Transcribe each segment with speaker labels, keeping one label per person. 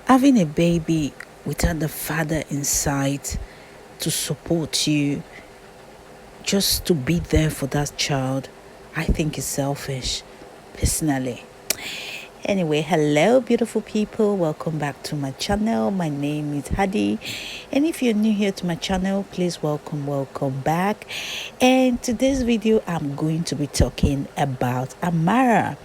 Speaker 1: Having a baby without the father inside to support you, just to be there for that child, I think is selfish, personally. Anyway, hello beautiful people, welcome back to my channel. My name is Hadi, and if you're new here to my channel, please welcome back. And today's video I'm going to be talking about Amara.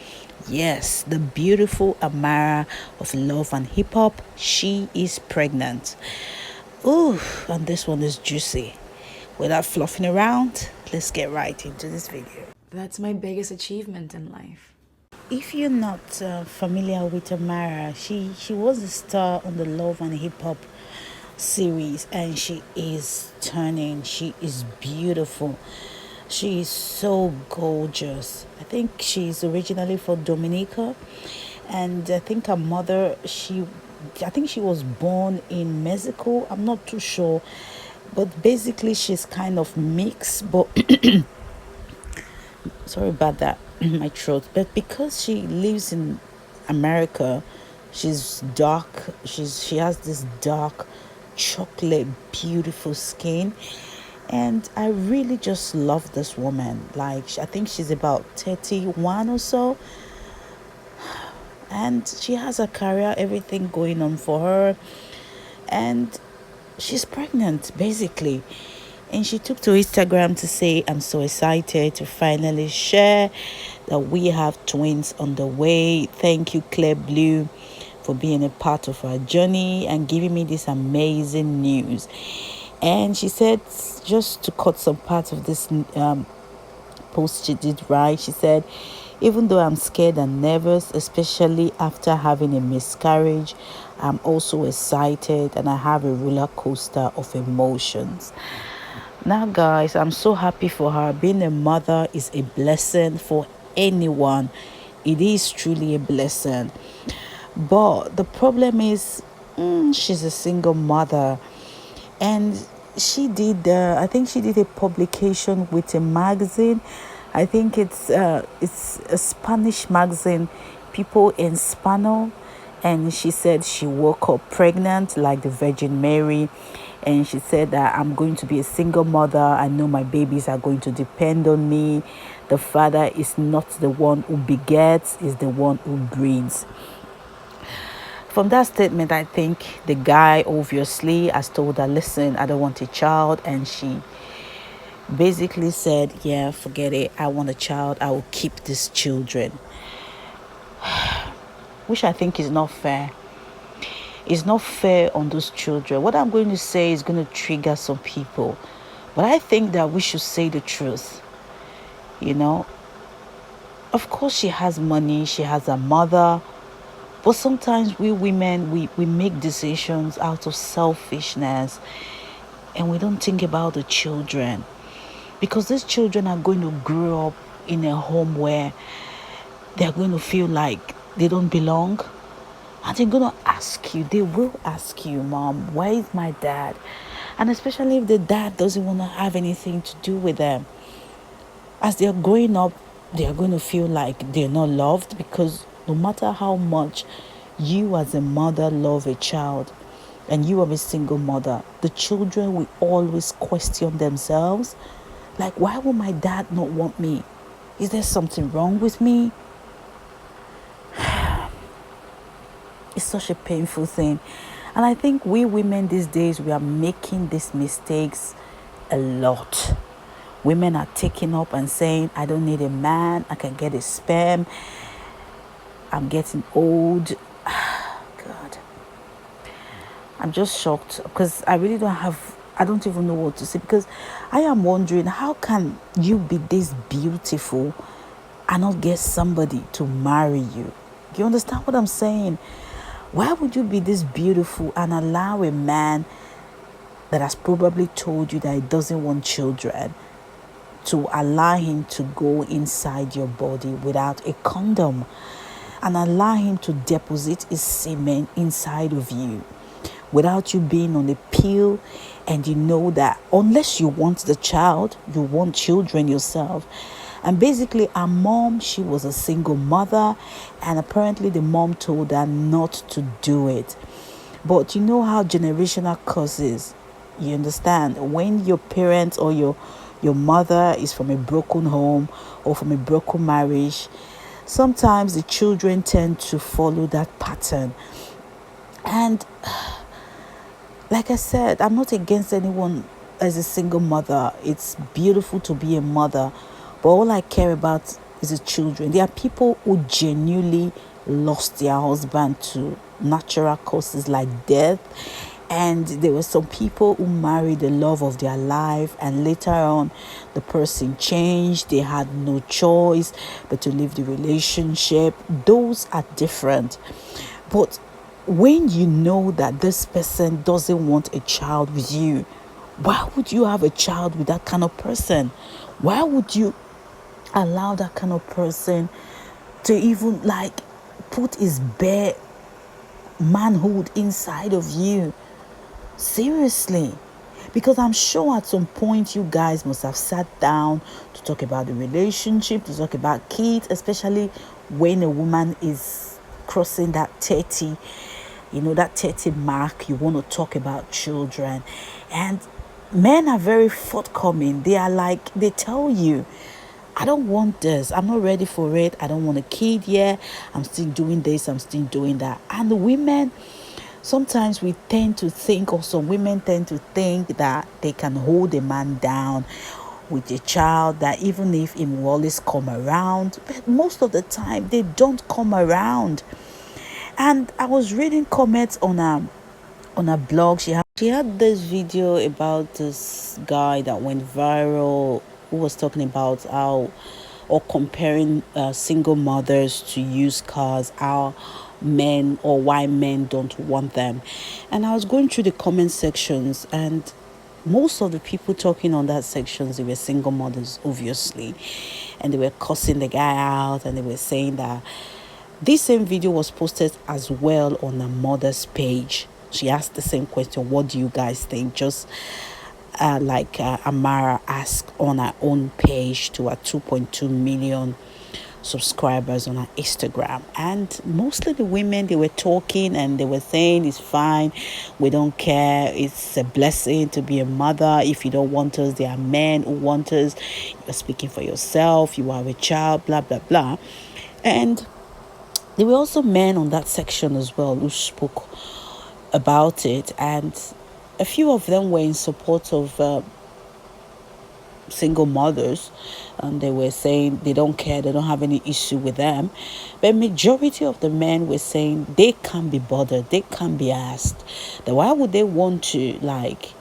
Speaker 1: Yes, the beautiful Amara of love and hip-hop. She is pregnant. Ooh, and this one is juicy. Without fluffing around, let's get right into this video.
Speaker 2: That's my biggest achievement in life.
Speaker 1: If you're not familiar with Amara, she was a star on the Love and Hip Hop series, and she is turning. She is beautiful. She is so gorgeous. I think she's originally from Dominica, and I think her mother, I think she was born in Mexico. I'm not too sure, but basically she's kind of mixed. But sorry about that, my throat. But because she lives in America, she's dark. She has this dark chocolate beautiful skin, and I really just love this woman. Like, I think she's about 31 or so, and she has a career, everything going on for her, and she's pregnant basically. And she took to Instagram to say, I'm so excited to finally share that we have twins on the way. Thank you, Claire Blue, for being a part of our journey and giving me this amazing news. And she said, just to cut some parts of this post she did, right? She said, even though I'm scared and nervous, especially after having a miscarriage, I'm also excited and I have a roller coaster of emotions. Now, guys, I'm so happy for her. Being a mother is a blessing for anyone. It is truly a blessing. But the problem is, she's a single mother, and I think she did a publication with a magazine. I think it's a Spanish magazine, People in Spano, and she said she woke up pregnant like the Virgin Mary, and she said that I'm going to be a single mother. I know my babies are going to depend on me. The father is not the one who begets, is the one who breeds. From that statement, I think the guy obviously has told her, listen, I don't want a child. And she basically said, yeah, forget it. I want a child. I will keep these children. Which I think is not fair. It's not fair on those children. What I'm going to say is going to trigger some people. But I think that we should say the truth. You know, of course she has money. She has a mother. But sometimes we women, we make decisions out of selfishness, and we don't think about the children, because these children are going to grow up in a home where they're going to feel like they don't belong, and they're going to ask you, they will ask you, Mom, where is my dad? And especially if the dad doesn't want to have anything to do with them. As they're growing up, they're going to feel like they're not loved, because no matter how much you as a mother love a child, and you are a single mother, the children will always question themselves. Like, why would my dad not want me? Is there something wrong with me? It's such a painful thing. And I think we women these days, we are making these mistakes a lot. Women are taking up and saying, I don't need a man, I can get a sperm. I'm getting old. God. I'm just shocked, because I really I don't even know what to say, because I am wondering, how can you be this beautiful and not get somebody to marry you? Do you understand what I'm saying? Why would you be this beautiful and allow a man that has probably told you that he doesn't want children to allow him to go inside your body without a condom, and allow him to deposit his semen inside of you without you being on a pill? And you know that unless you want the child, you want children yourself. And basically, her mom, she was a single mother, and apparently the mom told her not to do it. But you know how generational causes, you understand, when your parents or your mother is from a broken home or from a broken marriage, sometimes the children tend to follow that pattern. And like I said, I'm not against anyone as a single mother. It's beautiful to be a mother. But all I care about is the children. There are people who genuinely lost their husband to natural causes like death. And there were some people who married the love of their life, and later on, the person changed. They had no choice but to leave the relationship. Those are different. But when you know that this person doesn't want a child with you, why would you have a child with that kind of person? Why would you allow that kind of person to even like put his bare manhood inside of you? Seriously. Because I'm sure at some point you guys must have sat down to talk about the relationship, to talk about kids, especially when a woman is crossing that 30, that 30 mark. You want to talk about children. And men are very forthcoming. They are like, they tell you, I don't want this. I'm not ready for it. I don't want a kid yet. I'm still doing this. I'm still doing that. And the women, sometimes we tend to think, or some women tend to think, that they can hold a man down with a child, that even if he will always come around. But most of the time, they don't come around. And I was reading comments on a blog. She had this video about this guy that went viral, who was talking about how, or comparing single mothers to used cars, how men, or why men don't want them. And I was going through the comment sections, and most of the people talking on that sections, they were single mothers, obviously, and they were cussing the guy out, and they were saying that this same video was posted as well on a mother's page. She asked the same question, what do you guys think? Just like Amara asked on her own page to her 2.2 million subscribers on her Instagram. And mostly the women, they were talking and they were saying, it's fine, we don't care, it's a blessing to be a mother. If you don't want us, there are men who want us. You're speaking for yourself, you are a child, blah blah blah. And there were also men on that section as well who spoke about it, and a few of them were in support of single mothers, and they were saying they don't care, they don't have any issue with them. But majority of the men were saying they can't be bothered, they can't be asked, that why would they want to like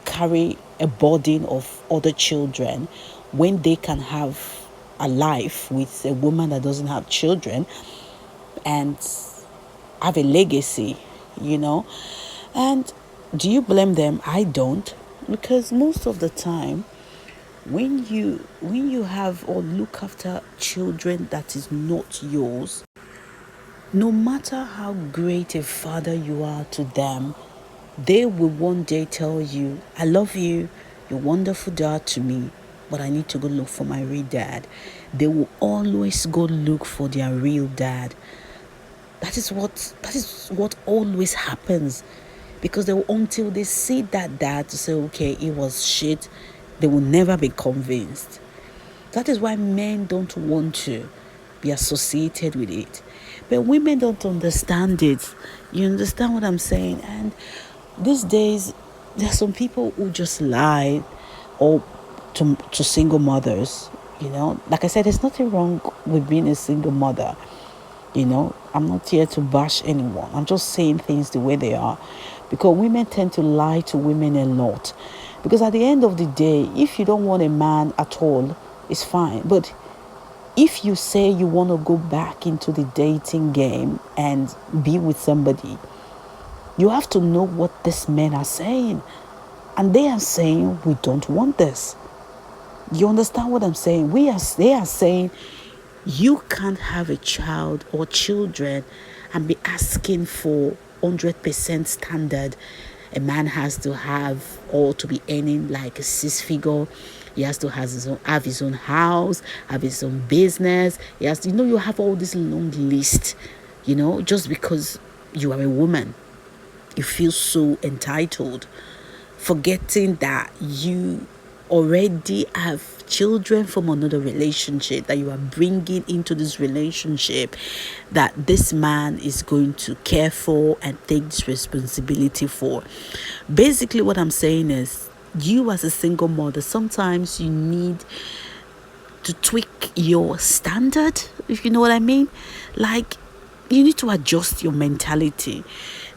Speaker 1: carry a burden of other children when they can have a life with a woman that doesn't have children and have a legacy, you know. And do you blame them? I don't, because most of the time, when you have or look after children that is not yours, no matter how great a father you are to them, they will one day tell you, I love you, you're a wonderful dad to me, but I need to go look for my real dad. They will always go look for their real dad. That is what always happens, because until they see that dad to say, okay, it was shit, they will never be convinced. That is why men don't want to be associated with it. But women don't understand it. You understand what I'm saying? And these days, there are some people who just lie, or to single mothers. Like I said, there's nothing wrong with being a single mother. I'm not here to bash anyone. I'm just saying things the way they are. Because women tend to lie to women a lot. Because at the end of the day, if you don't want a man at all, it's fine. But if you say you want to go back into the dating game and be with somebody, you have to know what these men are saying. And they are saying, we don't want this. You understand what I'm saying? They are saying, you can't have a child or children and be asking for 100% standard. A man has to have, or to be earning like a six figure. He has to have his own house, have his own business. He has to, you have all this long list, just because you are a woman. You feel so entitled, forgetting that you already have children from another relationship that you are bringing into this relationship, that this man is going to care for and take this responsibility for. Basically, what I'm saying is, you as a single mother, sometimes you need to tweak your standard, if you know what I mean. Like, you need to adjust your mentality,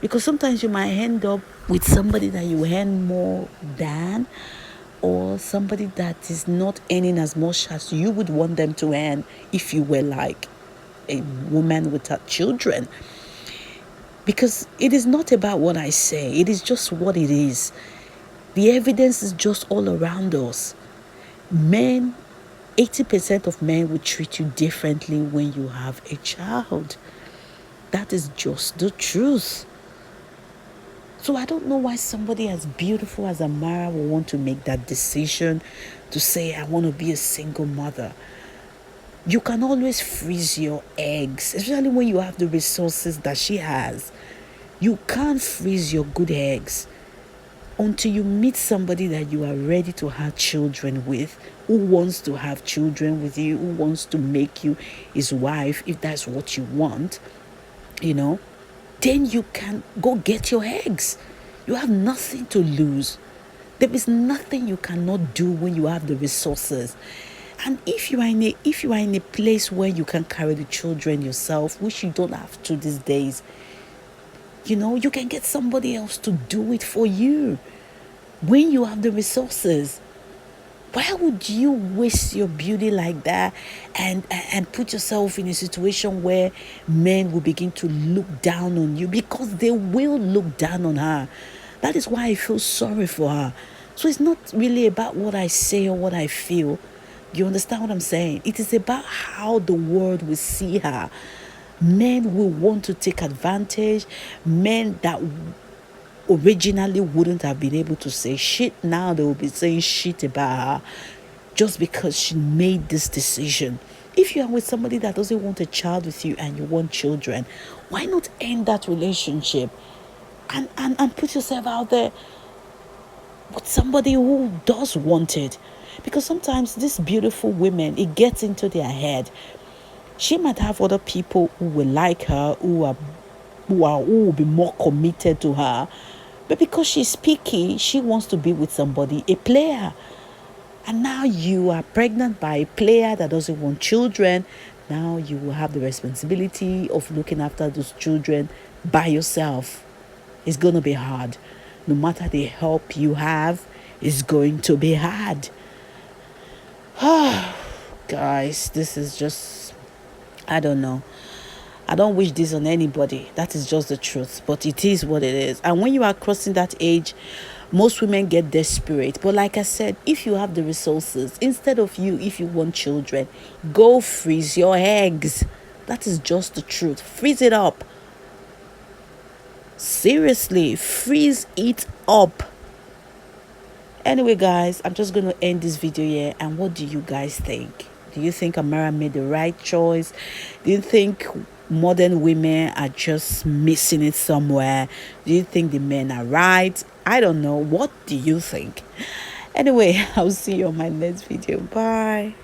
Speaker 1: because sometimes you might end up with somebody that you earn more than, or somebody that is not earning as much as you would want them to earn if you were like a woman without children. Because it is not about what I say, it is just what it is. The evidence is just all around us. Men, 80% of men will treat you differently when you have a child. That is just the truth. So I don't know why somebody as beautiful as Amara will want to make that decision to say, I want to be a single mother. You can always freeze your eggs, especially when you have the resources that she has. You can't freeze your good eggs until you meet somebody that you are ready to have children with, who wants to have children with you, who wants to make you his wife, if that's what you want, you know, then you can go get your eggs. You have nothing to lose. There is nothing you cannot do when you have the resources. And if you are in a place where you can carry the children yourself, which you don't have to these days, you know, you can get somebody else to do it for you when you have the resources. Why would you waste your beauty like that and put yourself in a situation where men will begin to look down on you? Because they will look down on her. That is why I feel sorry for her. So it's not really about what I say or what I feel. You understand what I'm saying? It is about how the world will see her. Men will want to take advantage. Men that originally wouldn't have been able to say shit, now they will be saying shit about her just because she made this decision. If you are with somebody that doesn't want a child with you and you want children, why not end that relationship and put yourself out there with somebody who does want it? Because sometimes these beautiful women, it gets into their head. She might have other people who will like her, who will be more committed to her, but because she's picky, she wants to be with somebody, a player. And now you are pregnant by a player that doesn't want children. Now you will have the responsibility of looking after those children by yourself. It's going to be hard. No matter the help you have, it's going to be hard. Guys, this is just, I don't know. I don't wish this on anybody. That is just the truth. But it is what it is. And when you are crossing that age, most women get desperate. But like I said, if you have the resources, instead of you, if you want children, go freeze your eggs. That is just the truth. Freeze it up. Seriously, freeze it up. Anyway, guys, I'm just going to end this video here. And what do you guys think? Do you think Amara made the right choice? Do you think modern women are just missing it somewhere? Do you think the men are right? I don't know. What do you think? Anyway, I'll see you on my next video. Bye.